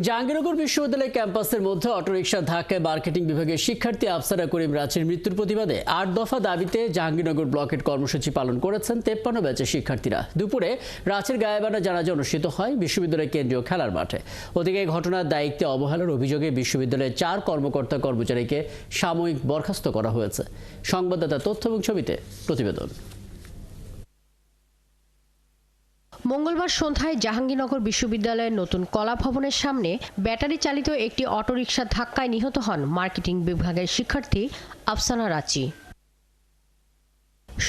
জাহাঙ্গীরনগর বিশ্ববিদ্যালয় ক্যাম্পাসের মধ্যে অটোরিকশা ধাক্কায় মার্কেটিং বিভাগের শিক্ষার্থী আফসারা করিম রাঁচির মৃত্যুর প্রতিবাদে ৮ দফা দাবিতে জাহাঙ্গীরনগর ব্লকের কর্মসূচি পালন করেছেন ৫৩ ব্যাচের শিক্ষার্থীরা। দুপুরে রাঁচির গায়েবানা জানাজা অনুষ্ঠিত হয় বিশ্ববিদ্যালয়ের কেন্দ্রীয় খেলার মাঠে। ওদিকে ঘটনার দায়িত্বে অবহেলার অভিযোগে বিশ্ববিদ্যালয়ের ৪ কর্মকর্তা-কর্মচারীকে সাময়িক বরখাস্ত করা হয়েছে। সংবাদদাতা তথ্য এবং ছবিতে প্রতিবেদন। মঙ্গলবার সন্ধ্যায় জাহাঙ্গীরনগর বিশ্ববিদ্যালয়ের নতুন কলা ভবনের সামনে ব্যাটারি চালিত একটি অটোরিকশার ধাক্কায় নিহত হন মার্কেটিং বিভাগের শিক্ষার্থী আফসানা রাঁচি।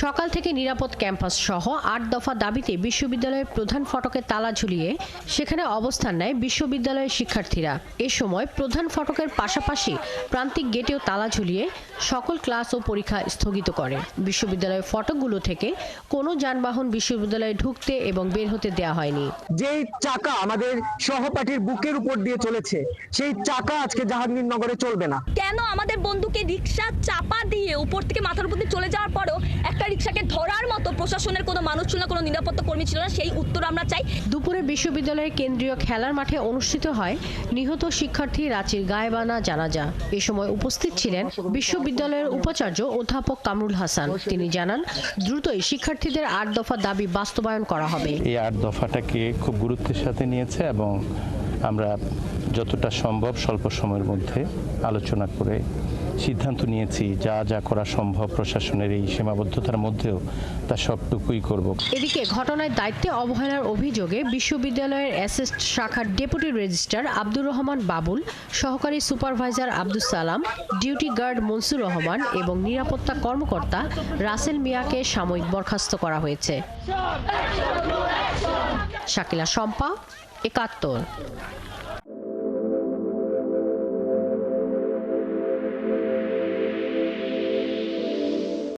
সকাল থেকে নিরাপদ ক্যাম্পাস সহ ৮ দফা দাবিতে বিশ্ববিদ্যালয়ের প্রধান ফটকে তালা ঝুলিয়ে সেখানে অবস্থান নেয় বিশ্ববিদ্যালয়ের শিক্ষার্থীরা। এ সময় প্রধান ফটকের পাশাপাশি প্রান্তিক গেটেও তালা ঝুলিয়ে সকল ক্লাস ও পরীক্ষা স্থগিত করে। বিশ্ববিদ্যালয়ের ফটকগুলো থেকে কোনো যানবাহন বিশ্ববিদ্যালয়ে ঢুকতে এবং বের হতে দেওয়া হয়নি। যেই চাকা আমাদের সহপাঠীর বুকের উপর দিয়ে চলেছে, সেই চাকা আজকে জাহাঙ্গীরনগরে চলবে না। কেন আমাদের বন্ধুকে রিক্সা চাপা দিয়ে উপর থেকে মাথার উপর দিয়ে চলে যাওয়ার পরও একটা রিক্সাকে ধরার মতো প্রশাসনের কোনো মানুষ ছিল না, কোনো নিরাপত্তা কর্মী ছিল না, সেই উত্তর আমরা চাই। দুপুরে বিশ্ববিদ্যালয়ের কেন্দ্রীয় খেলার মাঠে অনুষ্ঠিত হয় নিহত শিক্ষার্থী রাঁচির গায়েবানা জানাজা। এ সময় উপস্থিত ছিলেন বিশ্ববিদ্যালয়ের উপাচার্য অধ্যাপক কামরুল হাসান। তিনি জানান, দ্রুতই শিক্ষার্থীদের ৮ দফা দাবি বাস্তবায়ন করা হবে। এই ৮ দফাটাকে খুব গুরুত্বের সাথে নিয়েছে এবং আমরা যতটা সম্ভব স্বল্প সময়ের মধ্যে আলোচনা করে সিদ্ধান্ত নিয়েছি যা যা করা সম্ভব প্রশাসনের এই সীমাবদ্ধতার মধ্যেও তা সবটুকুই করব। এদিকে ঘটনায় দায়িত্বে অবহেলার অভিযোগে বিশ্ববিদ্যালয়ের অ্যাসিস্ট শাখার ডেপুটি রেজিস্ট্রার আব্দুর রহমান বাবুল, সহকারী supervisor Abdus Salam, duty guard Mansur Rahman এবং নিরাপত্তা কর্মকর্তা রাসেল মিয়াকে সাময়িক বরখাস্ত করা হয়েছে। শাকিলা শম্পা, ৭১।